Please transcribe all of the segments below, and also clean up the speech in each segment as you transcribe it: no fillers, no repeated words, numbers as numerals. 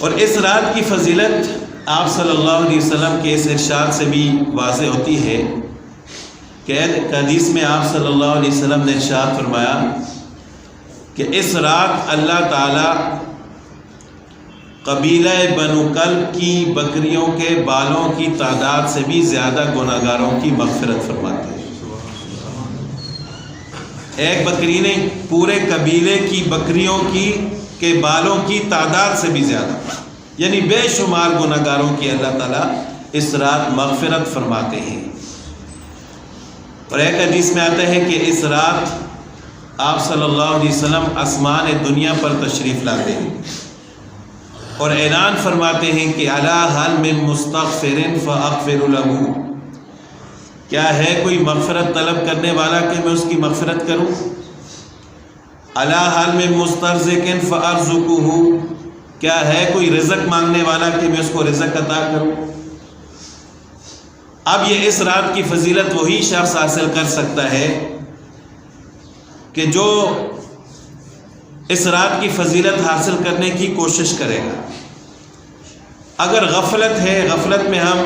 اور اس رات کی فضیلت آپ صلی اللہ علیہ وسلم کے اس ارشاد سے بھی واضح ہوتی ہے کہ حدیث میں آپ صلی اللہ علیہ وسلم نے ارشاد فرمایا کہ اس رات اللہ تعالیٰ قبیلہ بنو کلب کی بکریوں کے بالوں کی تعداد سے بھی زیادہ گناہگاروں کی مغفرت فرماتے ہیں۔ ایک بکری نہیں، پورے قبیلے کی بکریوں کے بالوں کی تعداد سے بھی زیادہ، یعنی بے شمار گناہگاروں کی اللہ تعالیٰ اس رات مغفرت فرماتے ہیں۔ اور ایک حدیث میں آتا ہے کہ اس رات آپ صلی اللہ علیہ وسلم آسمان دنیا پر تشریف لاتے ہیں اور اعلان فرماتے ہیں کہ الا حل من مستغفر فاغفر له، کیا ہے کوئی مغفرت طلب کرنے والا کہ میں اس کی مغفرت کروں؟ الا حل من مسترزق فارزقه، کیا ہے کوئی رزق مانگنے والا کہ میں اس کو رزق عطا کروں؟ اب یہ اس رات کی فضیلت وہی شخص حاصل کر سکتا ہے کہ جو اس رات کی فضیلت حاصل کرنے کی کوشش کرے گا۔ اگر غفلت ہے، غفلت میں ہم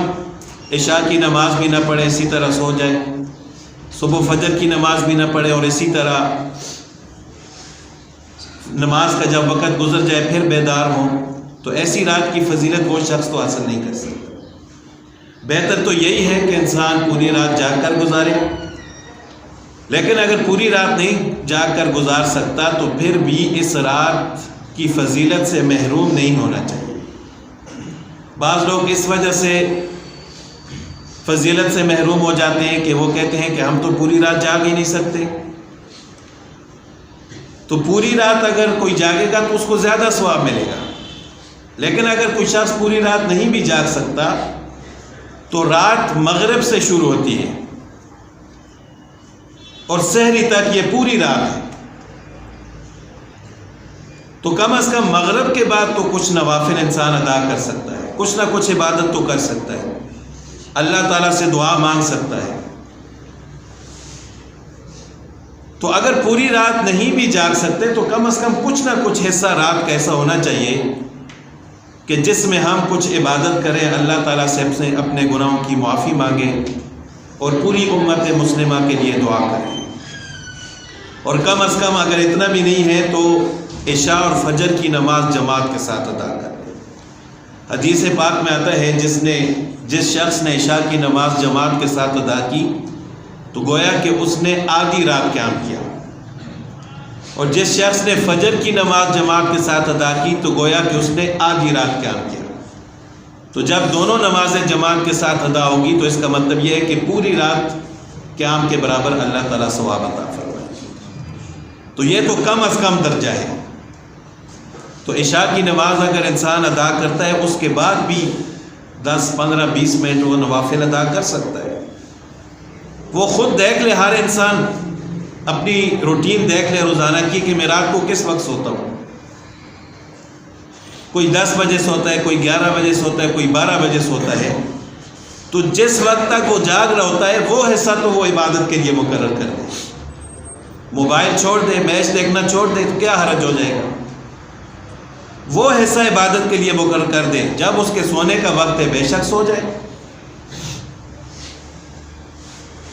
عشاء کی نماز بھی نہ پڑھیں، اسی طرح سو جائیں، صبح فجر کی نماز بھی نہ پڑھیں اور اسی طرح نماز کا جب وقت گزر جائے پھر بیدار ہوں، تو ایسی رات کی فضیلت وہ شخص تو حاصل نہیں کر سکتا۔ بہتر تو یہی ہے کہ انسان پوری رات جاگ کر گزارے، لیکن اگر پوری رات نہیں جاگ کر گزار سکتا تو پھر بھی اس رات کی فضیلت سے محروم نہیں ہونا چاہیے۔ بعض لوگ اس وجہ سے فضیلت سے محروم ہو جاتے ہیں کہ وہ کہتے ہیں کہ ہم تو پوری رات جاگ ہی نہیں سکتے۔ تو پوری رات اگر کوئی جاگے گا تو اس کو زیادہ ثواب ملے گا، لیکن اگر کوئی شخص پوری رات نہیں بھی جاگ سکتا تو رات مغرب سے شروع ہوتی ہے اور سحری تک یہ پوری رات ہے، تو کم از کم مغرب کے بعد تو کچھ نوافل انسان ادا کر سکتا ہے، کچھ نہ کچھ عبادت تو کر سکتا ہے، اللہ تعالیٰ سے دعا مانگ سکتا ہے۔ تو اگر پوری رات نہیں بھی جاگ سکتے تو کم از کم کچھ نہ کچھ حصہ رات کا ایسا ہونا چاہیے کہ جس میں ہم کچھ عبادت کریں، اللہ تعالیٰ سے اپنے گناہوں کی معافی مانگیں اور پوری امت مسلمہ کے لیے دعا کریں۔ اور کم از کم اگر اتنا بھی نہیں ہے تو عشاء اور فجر کی نماز جماعت کے ساتھ ادا کریں۔ حدیث پاک میں آتا ہے جس شخص نے عشاء کی نماز جماعت کے ساتھ ادا کی تو گویا کہ اس نے آدھی رات قیام کیا، اور جس شخص نے فجر کی نماز جماعت کے ساتھ ادا کی تو گویا کہ اس نے آدھی رات قیام کیا۔ تو جب دونوں نمازیں جماعت کے ساتھ ادا ہوگی تو اس کا مطلب یہ ہے کہ پوری رات قیام کے برابر اللہ تعالیٰ ثواب عطا فرمائے۔ تو یہ تو کم از کم درجہ ہے۔ تو عشاء کی نماز اگر انسان ادا کرتا ہے اس کے بعد بھی 10 15 20 منٹ وہ نوافل ادا کر سکتا ہے۔ وہ خود دیکھ لے، ہر انسان اپنی روٹین دیکھ لے روزانہ کی کہ میں رات کو کس وقت سوتا ہوں۔ کوئی 10 بجے سوتا ہے، کوئی 11 بجے سوتا ہے، کوئی 12 بجے سوتا ہے۔ تو جس وقت تک وہ جاگ رہا ہوتا ہے وہ حصہ تو وہ عبادت کے لیے مقرر کر دے۔ موبائل چھوڑ دے، میچ دیکھنا چھوڑ دے تو کیا حرج ہو جائے گا؟ وہ حصہ عبادت کے لیے مقرر کر دے، جب اس کے سونے کا وقت ہے بے شک سو جائے۔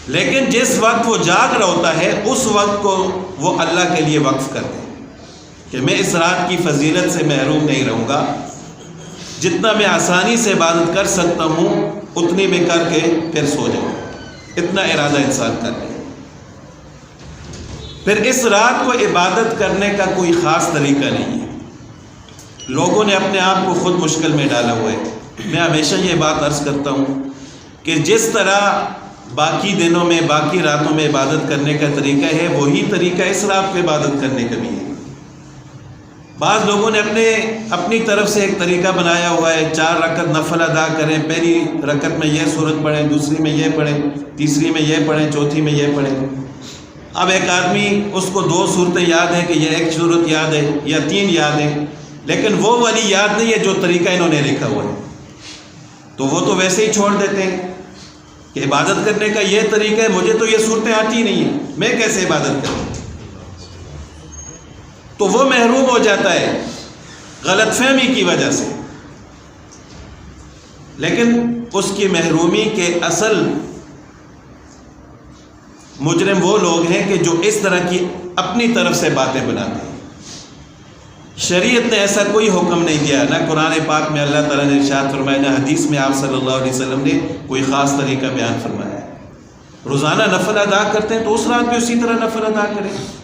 لیکن جس وقت وہ جاگ رہا ہوتا ہے اس وقت کو وہ اللہ کے لیے وقف کر دے کہ میں اس رات کی فضیلت سے محروم نہیں رہوں گا، جتنا میں آسانی سے عبادت کر سکتا ہوں اتنی میں کر کے پھر سو جاؤں، اتنا ارادہ انسان کر لے۔ پھر اس رات کو عبادت کرنے کا کوئی خاص طریقہ نہیں ہے۔ لوگوں نے اپنے آپ کو خود مشکل میں ڈالا ہوا ہے۔ میں ہمیشہ یہ بات عرض کرتا ہوں کہ جس طرح باقی دنوں میں باقی راتوں میں عبادت کرنے کا طریقہ ہے وہی طریقہ اس رات پہ عبادت کرنے کا بھی ہے۔ بعض لوگوں نے اپنی طرف سے ایک طریقہ بنایا ہوا ہے، 4 رکعت نفل ادا کریں، پہلی رکعت میں یہ سورت پڑھیں، دوسری میں یہ پڑھیں، تیسری میں یہ پڑھیں، چوتھی میں یہ پڑھیں۔ اب ایک آدمی اس کو 2 صورتیں یاد ہیں کہ یہ 1 صورت یاد ہے یا 3 یاد ہیں، لیکن وہ والی یاد نہیں ہے جو طریقہ انہوں نے لکھا ہوا ہے، تو وہ تو ویسے ہی چھوڑ دیتے ہیں کہ عبادت کرنے کا یہ طریقہ ہے، مجھے تو یہ صورتیں آتی نہیں ہیں، میں کیسے عبادت کروں؟ تو وہ محروم ہو جاتا ہے غلط فہمی کی وجہ سے۔ لیکن اس کی محرومی کے اصل مجرم وہ لوگ ہیں کہ جو اس طرح کی اپنی طرف سے باتیں بناتے ہیں۔ شریعت نے ایسا کوئی حکم نہیں دیا، نہ قرآن پاک میں اللہ تعالیٰ نے ارشاد فرمایا، نہ حدیث میں آپ صلی اللہ علیہ وسلم نے کوئی خاص طریقہ بیان فرمایا ہے۔ روزانہ نفل ادا کرتے ہیں تو اس رات بھی اسی طرح نفل ادا کریں۔